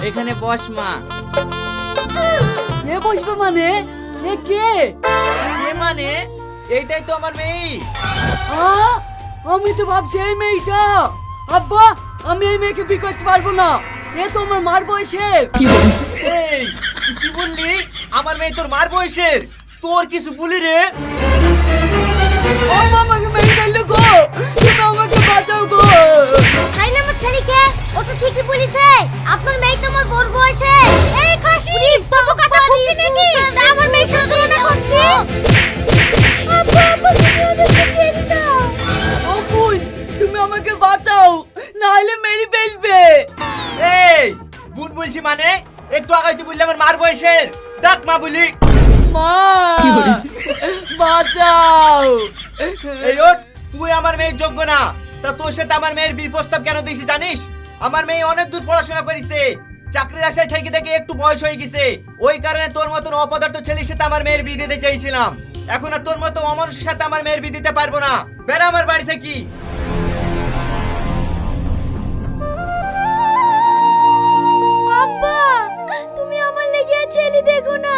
এখানে বস মা। এ বসবে মানে? এ কে? কে মানে? এইটাই তো আমার মেয়ে। আমি তো ভাবছি এই মেয়েটা। আব্বা, আমি এই মেয়েকে বিয়ে করতে পারবো না। এ তো আমার মার বয়সের। এই তুই কি বললি? আমার মেয়ে তোর মার বয়সের? তোর কিছু বলি রে? আব্বা আমাকে মেরে ফেললো গো, তুমি আমাকে বাঁচাও গো। তাই না আমার ছেলেকে? ও তো ঠিকই বলেছে, আপনার মেয়ে তো আমার বড় বয়সে। এই খাসি তবু কথা খুঁজছি নাকি? তা আমার মেয়ে সাথে তুলনা করছি। আব্বা আব্বা তুমি ওদেরকে ছেড়ে দাও। ও বোন, তুমি আমাকে বাঁচাও, নাহলে মেরে ফেলবে। এই বোন বলছি মানে? একটু আগে তুই বললি আমার মার বয়সের। ডাক মা বলি। মা, বাঁচাও। এই ওঠ, তুই আমার মেয়ের যোগ্য না। তা তোর সাথে আমার মেয়ের বিয়ের প্রস্তাব কেন দিয়েছি জানিস? আমার মেয়ে অনেক দূর পড়াশোনা করেছে, চাকরির আশায় থেকে থেকে একটু বয়স হয়ে গেছে। ওই কারণে তোর মতন অপদার্থ ছেলের সাথে আমার মেয়ের বিয়ে দিতে চাইছিলাম। এখন আর তোর মতো অমানুষের সাথে আমার মেয়ের বিয়ে দিতে পারবো না। বেরা আমার বাড়ি থেকে। আব্বা তুমি আমার লেগে ছেলে দেখো না,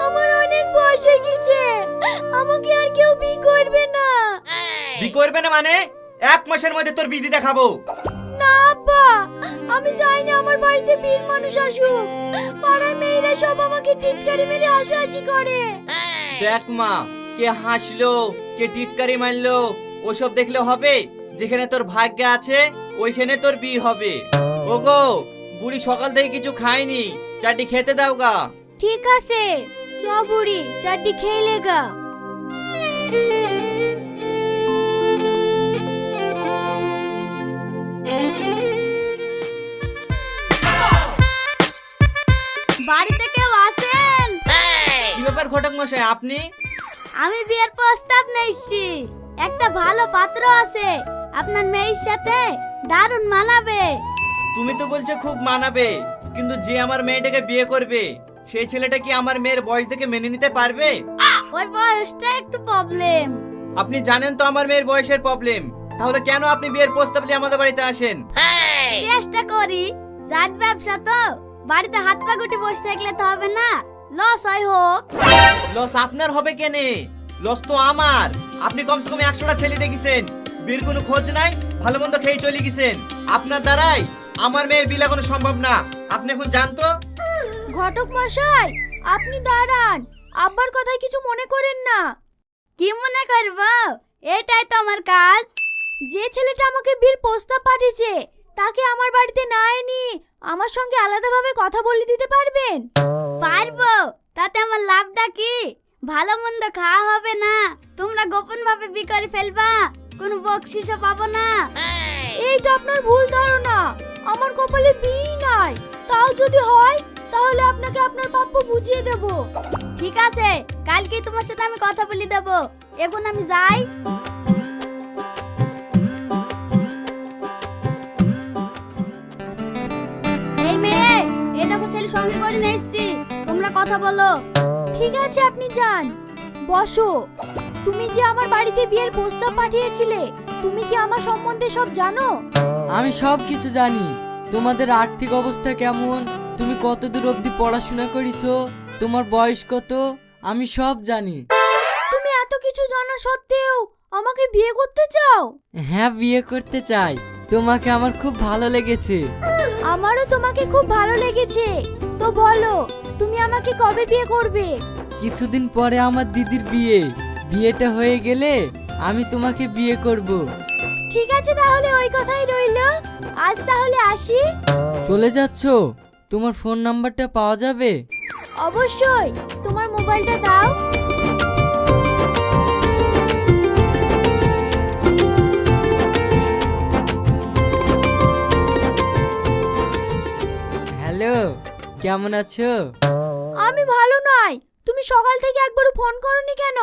আমার অনেক বয়স হয়ে গেছে, আমাকে আর কেউ বিয়ে করবে না। বিয়ে করবে না মানে? 1 মাসের মধ্যে তোর বিয়ে দেখাবো। না আব্বা, আমি চাই না আমার বাড়িতে বিয়ের মানুষ আসুক। পাড়ার মেয়েরা সব আমাকে টিটকারি মেরে হাসাহাসি করে। দেখ মা, কে হাসলো কে টিটকারি মারলো ওসব দেখলে হবে? যেখানে তোর ভাগ্যে আছে ওইখানে তোর বিয়ে হবে। ওগো, বুড়ি সকাল থেকে কিছু খায়নি, চাটি খেতে দাও গা। ঠিক আছে, চ বুড়ি চারটি খেয়ে লেগা। বাড়িতে কেউ আছেন? কি ব্যাপার ঘটক মশাই, আপনি? আমি বিয়ের প্রস্তাব নিয়েছি, একটা ভালো পাত্র আছে, আপনার মেয়ের সাথে দারুণ মানাবে। তুমি তো বলছো খুব মানাবে, কিন্তু যে আমার মেয়েটাকে বিয়ে করবে সেই ছেলেটা কি আমার মেয়ের বয়স দেখে মেনে নিতে পারবে? ওই বয়সটা একটু প্রবলেম। আপনি জানেন তো আমার মেয়ের বয়সের প্রবলেম, তাহলে কেন আপনি বিয়ের প্রস্তাব নিয়ে আমাদের বাড়িতে আসেন? চেষ্টা করি, জাত ব্যবসা তো, বাড়িতে হাত পা গুটি বসে থাকলে তো হবে না, লস হয় হোক। লস আপনার হবে কেনে? লস তো আমার। আপনি কমসে কম 100টা ছেলে দেখেছেন, বিয়ের কোনো খোঁজ নাই, ভালো মন্দ খেয়ে চলে গেছেন। আপনার দ্বারাই আমার মেয়ের বিয়ে কোনো সম্ভব না। আপনি এখন জানতো। ঘটক মশাই আপনি দাঁড়ান, আব্বার কথায় কিছু মনে করেন না। কি মনে করব, এটাই তো আমার কাজ। যে ছেলেটা আমাকে বিয়ের প্রস্তাব পাঠিয়েছে তাকে আমার বাড়িতে না এনে আমার সঙ্গে আলাদাভাবে কথা বলে দিতে পারবেন? পারবো, তাতে আমার লাভটা কি? ভালো মন্দ খাওয়া হবে না, তোমরা গোপন ভাবে বিয়ে করে ফেলবা, কোনো বকশিশও পাবো না। এইটা আপনার ভুল ধারণা, আমার কপালে বিয়ে নাই। তাও যদি হয় তাহলে আপনাকে আপনার প্রাপ্য বুঝিয়ে দেব। ঠিক আছে, কালকে তোমার সাথে আমি কথা বলে দেব। এখন আমি যাই। এই মেয়ে, এই দেখো ছেলে সঙ্গে করে নিয়ে এসেছি, তোমরা কথা বলো। ঠিক আছে আপনি যান, বসো। তুমি যে আমার বাড়িতে বিয়ের প্রস্তাব পাঠিয়েছিলে, তুমি কি আমার সম্বন্ধে সব জানো? আমি সব কিছু জানি। তোমাদের আর্থিক অবস্থা কেমন, তুমি কত দূর অবধি পড়াশোনা করেছো, তোমার বয়স কত, আমি সব জানি। তুমি এত কিছু জানা সত্ত্বেও আমাকে বিয়ে করতে চাও? হ্যাঁ, বিয়ে করতে চাই। তোমাকে আমার খুব ভালো লেগেছে। আমারও তোমাকে খুব ভালো লেগেছে। তো বলো, তুমি আমাকে কবে বিয়ে করবে? কিছুদিন পরে আমার দিদির বিয়ে, বিয়েটা হয়ে গেলে আমি তোমাকে বিয়ে করব। ঠিক আছে, তাহলে ওই কথাই রইলো। আজ তাহলে আসি। চলে যাচ্ছো? তোমার ফোন নাম্বারটা পাওয়া যাবে? অবশ্যই, তোমার মোবাইলটা দাও। হ্যালো, কেমন আছো? আমি ভালো নাই। তুমি সকাল থেকে একবারও ফোন করোনি কেন?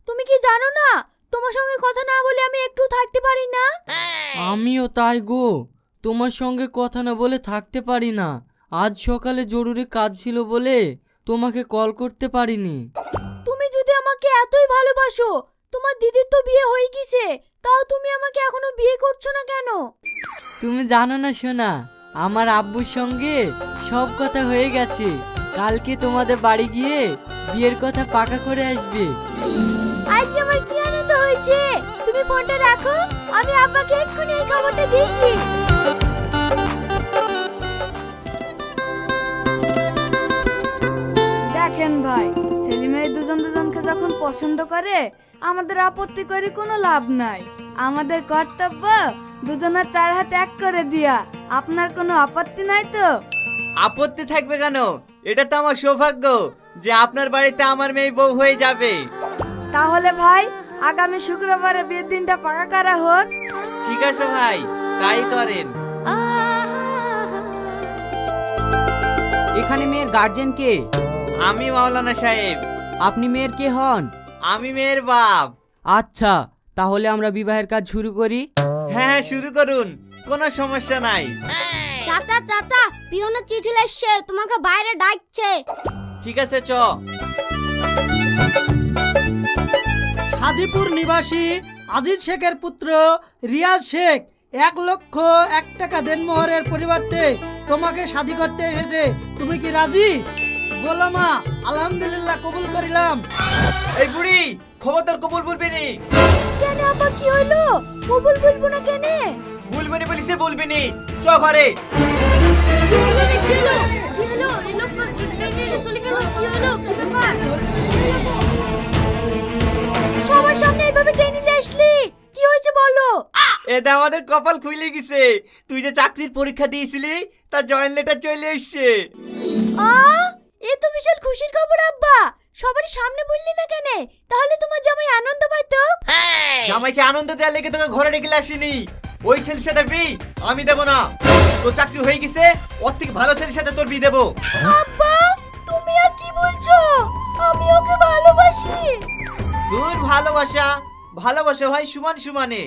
তুমি কি জানো না তোমার সঙ্গে কথা না বলে আমি একটু থাকতে পারি না? আমিও তাই গো, তোমার সঙ্গে কথা না বলে থাকতে পারি না। আজ সকালে জরুরি কাজ ছিল বলে তোমাকে কল করতে পারিনি। তুমি যদি আমাকে এতই ভালোবাসো, তোমার দিদির তো বিয়ে হয়ে গেছে, তাও তুমি আমাকে এখনো বিয়ে করছো না কেন? তুমি জানো না সোনা, আমার আব্বুর সঙ্গে সব কথা হয়ে গেছে। কালকে তোমাদের বাড়ি গিয়ে বিয়ের কথা পাকা করে আসবে। আজ আমার কি আনন্দ হয়েছে। তুমি ফোনটা রাখো, আমি আব্বাকে এক্ষুনি এই খবরটা দিচ্ছি। দেখেন ভাই, ছেলে মেয়ে দুজন দুজনকে যখন পছন্দ করে আমাদের আপত্তি করে কোনো লাভ নাই। আমাদের কর্তব্য দুজনের চার হাত এক করে দিয়া। আপনার কোনো আপত্তি নাই তো? আপত্তি থাকবে কেন? এটা তো আমার সৌভাগ্য যে আপনার বাড়িতে আমার মেয়ে বউ হয়ে যাবে। তাহলে ভাই আগামী শুক্রবারে বিয়ের দিনটা পাকা করা হোক। ঠিক আছে ভাই, তাই করেন। এখানে মেয়ের গার্জেন কে? আমি মাওলানা সাহেব। আপনি মেয়ের কে হন? আমি মেয়ের বাপ। আচ্ছা, তাহলে আমরা বিবাহের কাজ শুরু করি। হ্যাঁ, শুরু করুন, কোনো সমস্যা নাই। চাচা চাচা, পিয়নের চিঠি এসছে, তোমাকে বাইরে ডাকছে। ঠিক আছে, চ। হাদিপুর নিবাসী আজিজ শেখের পুত্র রিয়াজ শেখ 1,01,000 টাকা দেনমোহরের পরিবর্তে তোমাকে শাদী করতে এসেছে। তুমি কি রাজি? বলো মা। আলহামদুলিল্লাহ, কবুল করিলাম। এই বুড়ি, খবরদার কবুল বলবি নি। কেন আব্বা, কি হলো? কবুল বলবো না কেন? বলবি নি বলিস, বলবি নি। চ ঘরে। কি হলো? এই লোকটা চিঠি নিয়ে চলে গেল। কি হলো? কি ব্যাপার? সবার সামনে এইভাবে টেনে নিয়ে আসলি, কি হয়েছে বলো? এটা আমাদের কপাল খুলে গেছে। তুই যে চাকরির পরীক্ষা দিয়েছিলি তার জয়েন লেটার চলে এসছে। এ তো বিশাল খুশির খবর আব্বা। সবার সামনে বললি না কেন? তাহলে তোমার জামাই আনন্দ পাইতো। জামাইকে আনন্দ দেওয়ার লেগে তোকে ঘরে ডেকে আসিনি। ওই ছেলের সাথে বি আমি দেব না। তোর চাকরি হয়ে গেছে, ওর থেকে ভালো ছেলের সাথে তোর বি দেবো। আব্বা, তুমি আর কি বলছো? আমি ওকে ভালোবাসি। তোর ভালোবাসা ভালোবাসা ভাই সমান সমানে।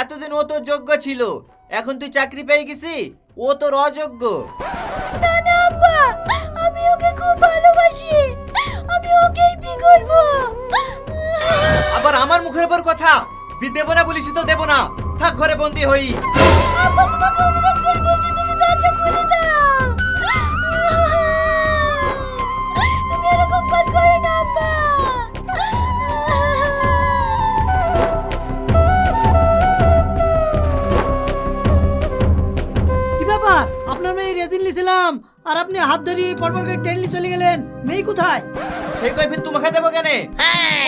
এতদিন ও তোর যোগ্য ছিল, এখন তুই চাকরি পেয়ে গেছি, ও তোর অযোগ্য। না না আব্বা, আমি ওকে খুব ভালোবাসি। আমি ওকেই বিয়ে করব। আবার আমার মুখের উপর কথা। বি দেবো না বলিস তো দেবো না। থাক ঘরে বন্দি হই। আব্বা, তোমাকে অনুরোধ করে বলছি, তুমি দরজা খুলে দাও। তুমি এরকম কাজ করো না আব্বা। কি ব্যাপার? আপনার মেয়ে রেজিন লিছিলাম আর আপনি হাত ধরে পরপর করে টেনে নিয়ে চলে গেলেন। মেয়ে কোথায়? সেই কই ফির তোমাকে দেবো কেন?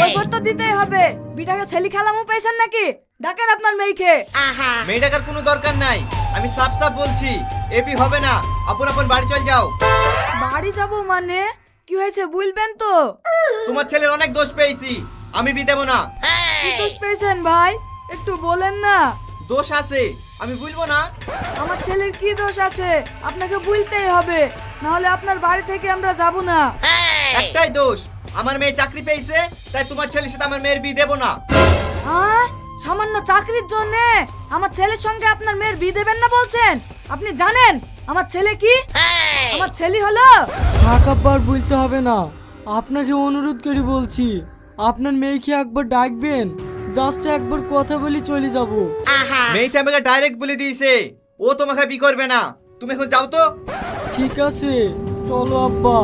ওই ভোট তো দিতেই হবে। বিটাকে ছেলে খেলামও পেয়েছেন নাকি? ডাকেন আপনার মেয়েকে। মেয়ে ডাকার কোনো দরকার নাই। আমি সাফ সাফ বলছি, এপি হবে না। আপন আপন বাড়ি চল যাও। বাড়ি যাব মানে? কি হয়েছে বলবেন তো? তোমার ছেলের অনেক দোষ পেয়েছি, আমি বি দেবো না। কি দোষ পেয়েছেন ভাই? একটু বলেন না। দোষ আছে, আমি বলবো না। আমার ছেলের কি দোষ আছে আপনাকে বলতেই হবে, না হলে আপনার বাড়ি থেকে আমরা যাব না। একটাই দোষ, আমার মেয়ে চাকরি পেয়েছে, তাই তোমার ছেলের সাথে আমার মেয়ের বিয়ে দেবো না। হ্যাঁ, সামান্য চাকরির জন্য আমার ছেলের সঙ্গে আপনার মেয়ের বিয়ে দেবেন না বলছেন? আপনি জানেন আমার ছেলে কি? আমার ছেলে হলো। থাক আব্বা, আর বলতে হবে না। আপনাকে অনুরোধ করে বলছি, আপনার মেয়েকে একবার ডাকবেন। জাস্ট একবার কথা বলি চলে যাব। মেয়েটা আমাকে ডাইরেক্ট বলে দিয়েছে ও তোমাকে বিয়ে করবে না। তুমি এখন যাও তো। ঠিক আছে, চলো আব্বা।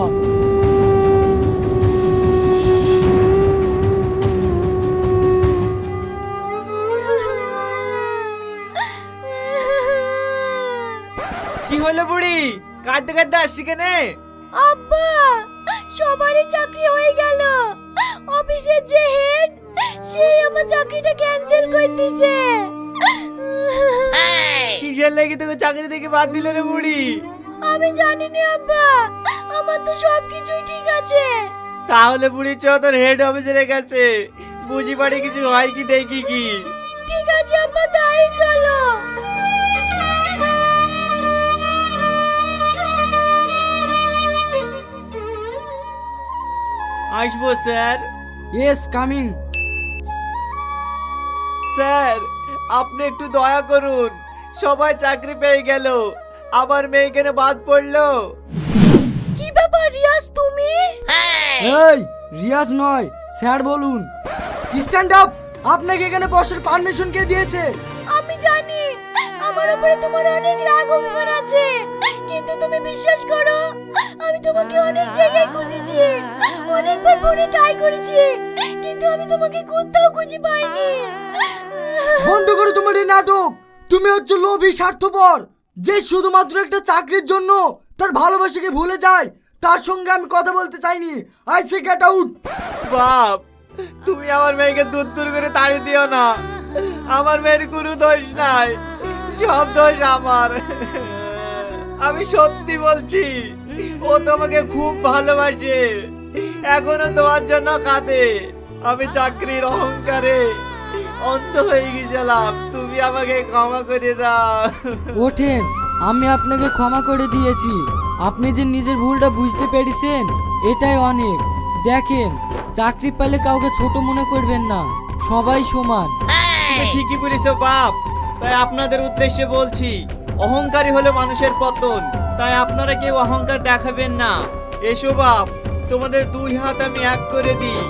কি হলো বুড়ি, কাঁদতে কাঁদতে আসছি কেনে? আব্বা, সবারই চাকরি হয়ে গেল। অফিসের যে হেড, সেই আমার চাকরিটা ক্যান্সেল করে দিয়েছে। কিসের লেগে তোকে চাকরি থেকে বাদ দিলে রে বুড়ি? আমি জানি না আব্বা, আমার তো সবকিছুই ঠিক আছে। তাহলে বুড়ি চ তোর হেড অফিসের কাছে, বুঝি পারি কিছু হয় কি দেখি কি। ঠিক আছে আব্বা, তাই চলো। আসবো স্যার। Yes, coming. স্যার, আপনি একটু দয়া করুন। সবাই চাকরি পেয়ে গেল, আমার মেয়ে কেন বাদ পড়লো? কি ব্যাপার রিয়াজ, তুমি? এই রিয়াজ নয়, স্যার বলুন। Stand up. আপনাকে এখানে বসার পারমিশন কে দিয়েছে? আমি জানি আমার উপরে তোমার অনেক রাগ অভিমান আছে, কিন্তু তুমি বিশ্বাস করো, আমি তোমাকে অনেক জায়গায় খুঁজেছি, অনেকবার ফোনে ট্রাই করেছি, কিন্তু আমি তোমাকে কোথাও খুঁজে পাইনি। বন্ধ করো তোমার এই নাটক। তুমি হচ্ছে লোভী স্বার্থপর, যে শুধুমাত্র একটা চাকরির জন্য তার ভালোবাসাকে ভুলে যায়। তার সঙ্গে আমি কথা বলতে চাইনি। I say get out. বাপ, তুমি আমার মেয়েকে দূর দূর করে তাড়িয়ে দিও না। আমার মেয়ের কোনো দোষ নাই, সব দোষ আমার। আমি সত্যি বলছি, ও তোমাকে খুব ভালোবাসে, এখনো তোমার জন্য কাঁদে। আমি চাকরির অহংকারে অন্ধ হয়ে গেছিলাম, তুমি আমাকে ক্ষমা করে দাও। ওঠেন, আমি আপনাকে ক্ষমা করে দিয়েছি। আপনি যে নিজের ভুলটা বুঝতে পেরেছেন, এটাই অনেক। দেখেন, চাকরি পেলে কাউকে ছোট মনে করবেন না, সবাই সমান। তুমি ঠিকই বলেছো বাপ। তাই আপনাদের উদ্দেশ্যে বলছি, অহংকারী হলো মানুষের পতন। তাই আপনারা কেউ অহংকার দেখাবেন না। এসো বাপ, তোমাদের দুই হাত আমি এক করে দিই।